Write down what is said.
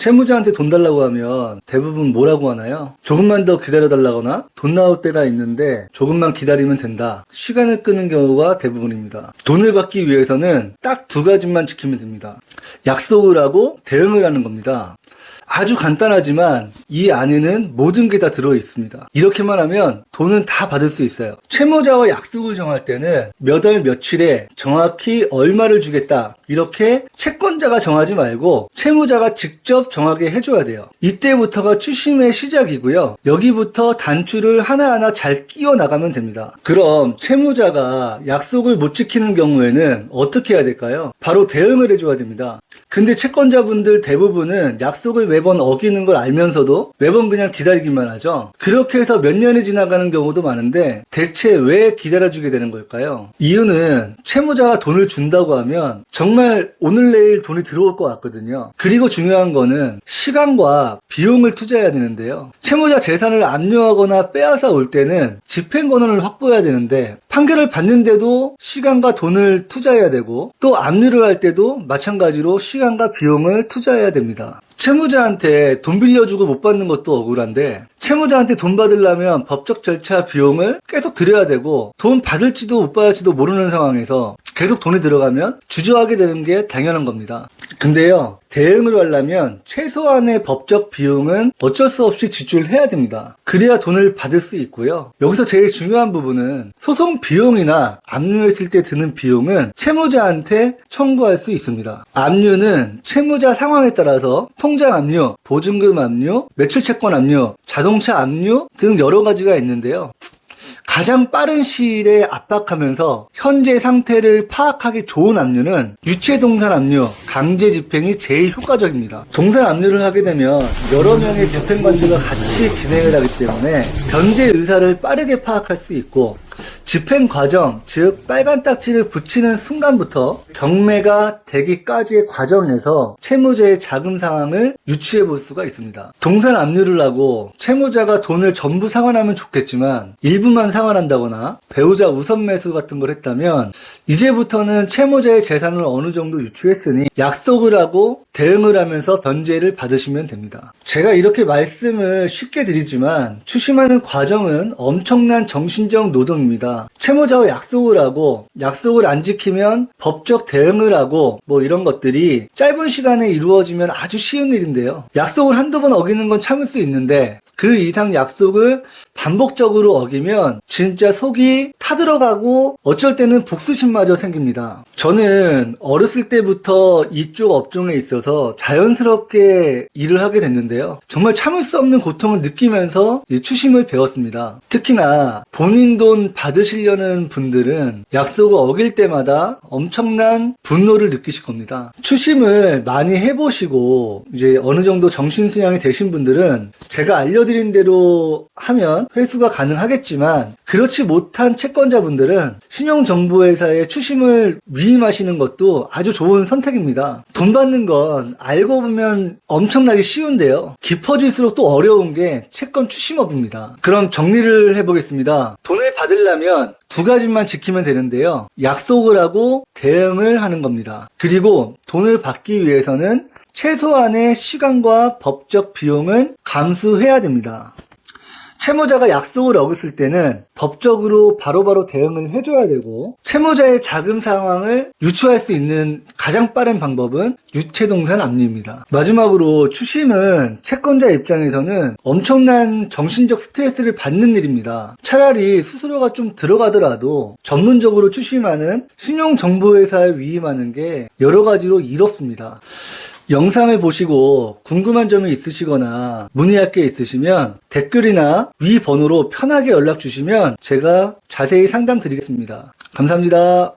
채무자한테 돈 달라고 하면 대부분 뭐라고 하나요? 조금만 더 기다려달라거나 돈 나올 때가 있는데 조금만 기다리면 된다. 시간을 끄는 경우가 대부분입니다. 돈을 받기 위해서는 딱 두 가지만 지키면 됩니다. 약속을 하고 대응을 하는 겁니다. 아주 간단하지만 이 안에는 모든 게 다 들어있습니다. 이렇게만 하면 돈은 다 받을 수 있어요. 채무자와 약속을 정할 때는 몇 월 며칠에 정확히 얼마를 주겠다, 이렇게 채권자가 정하지 말고 채무자가 직접 정하게 해줘야 돼요. 이때부터가 추심의 시작이고요. 여기부터 단추를 하나하나 잘 끼워 나가면 됩니다. 그럼 채무자가 약속을 못 지키는 경우에는 어떻게 해야 될까요? 바로 대응을 해줘야 됩니다. 근데 채권자분들 대부분은 약속을 매번 어기는 걸 알면서도 매번 그냥 기다리기만 하죠. 그렇게 해서 몇 년이 지나가는 경우도 많은데 대체 왜 기다려주게 되는 걸까요? 이유는 채무자가 돈을 준다고 하면 정말 오늘 내일 돈이 들어올 것 같거든요. 그리고 중요한 거는 시간과 비용을 투자해야 되는데요. 채무자 재산을 압류하거나 빼앗아 올 때는 집행권을 확보해야 되는데 판결을 받는데도 시간과 돈을 투자해야 되고 또 압류를 할 때도 마찬가지로 시간과 비용을 투자해야 됩니다. 채무자한테 돈 빌려주고 못 받는 것도 억울한데 채무자한테 돈 받으려면 법적 절차 비용을 계속 들여야 되고 돈 받을지도 못 받을지도 모르는 상황에서 계속 돈이 들어가면 주저하게 되는 게 당연한 겁니다. 근데요, 대응을 하려면 최소한의 법적 비용은 어쩔 수 없이 지출해야 됩니다. 그래야 돈을 받을 수 있고요. 여기서 제일 중요한 부분은 소송 비용이나 압류했을 때 드는 비용은 채무자한테 청구할 수 있습니다. 압류는 채무자 상황에 따라서 통장 압류, 보증금 압류, 매출채권 압류, 자동차 압류 등 여러 가지가 있는데요. 가장 빠른 시일에 압박하면서 현재 상태를 파악하기 좋은 압류는 유체동산 압류, 강제 집행이 제일 효과적입니다. 동산 압류를 하게 되면 여러 명의 집행관들과 같이 진행을 하기 때문에 변제 의사를 빠르게 파악할 수 있고 집행 과정, 즉 빨간 딱지를 붙이는 순간부터 경매가 되기까지의 과정에서 채무자의 자금 상황을 유추해 볼 수가 있습니다. 동산 압류를 하고 채무자가 돈을 전부 상환하면 좋겠지만 일부만 상환한다거나 배우자 우선 매수 같은 걸 했다면 이제부터는 채무자의 재산을 어느 정도 유추했으니 약속을 하고 대응을 하면서 변제를 받으시면 됩니다. 제가 이렇게 말씀을 쉽게 드리지만 추심하는 과정은 엄청난 정신적 노동입니다. 채무자와 약속을 하고 약속을 안 지키면 법적 대응을 하고 이런 것들이 짧은 시간에 이루어지면 아주 쉬운 일인데요. 약속을 한두 번 어기는 건 참을 수 있는데 그 이상 약속을 반복적으로 어기면 진짜 속이 타들어가고 어쩔 때는 복수심마저 생깁니다. 저는 어렸을 때부터 이쪽 업종에 있어서 자연스럽게 일을 하게 됐는데요. 정말 참을 수 없는 고통을 느끼면서 추심을 배웠습니다. 특히나 본인 돈 받으시려는 분들은 약속을 어길 때마다 엄청난 분노를 느끼실 겁니다. 추심을 많이 해보시고 이제 어느 정도 정신수양이 되신 분들은 제가 알려드린 대로 하면 회수가 가능하겠지만 그렇지 못한 채권자분들은 신용정보회사에 추심을 위임하시는 것도 아주 좋은 선택입니다. 돈 받는 건 알고 보면 엄청나게 쉬운데요. 깊어질수록 또 어려운 게 채권 추심업입니다. 그럼 정리를 해보겠습니다. 돈을 받으려면 두 가지만 지키면 되는데요. 약속을 하고 대응을 하는 겁니다. 그리고 돈을 받기 위해서는 최소한의 시간과 법적 비용은 감수해야 됩니다. 채무자가 약속을 어겼을 때는 법적으로 바로바로 대응을 해줘야 되고 채무자의 자금 상황을 유추할 수 있는 가장 빠른 방법은 유체동산 압류입니다. 마지막으로 추심은 채권자 입장에서는 엄청난 정신적 스트레스를 받는 일입니다. 차라리 수수료가 좀 들어가더라도 전문적으로 추심하는 신용정보회사에 위임하는 게 여러 가지로 이롭습니다. 영상을 보시고 궁금한 점이 있으시거나 문의할 게 있으시면 댓글이나 위 번호로 편하게 연락 주시면 제가 자세히 상담 드리겠습니다. 감사합니다.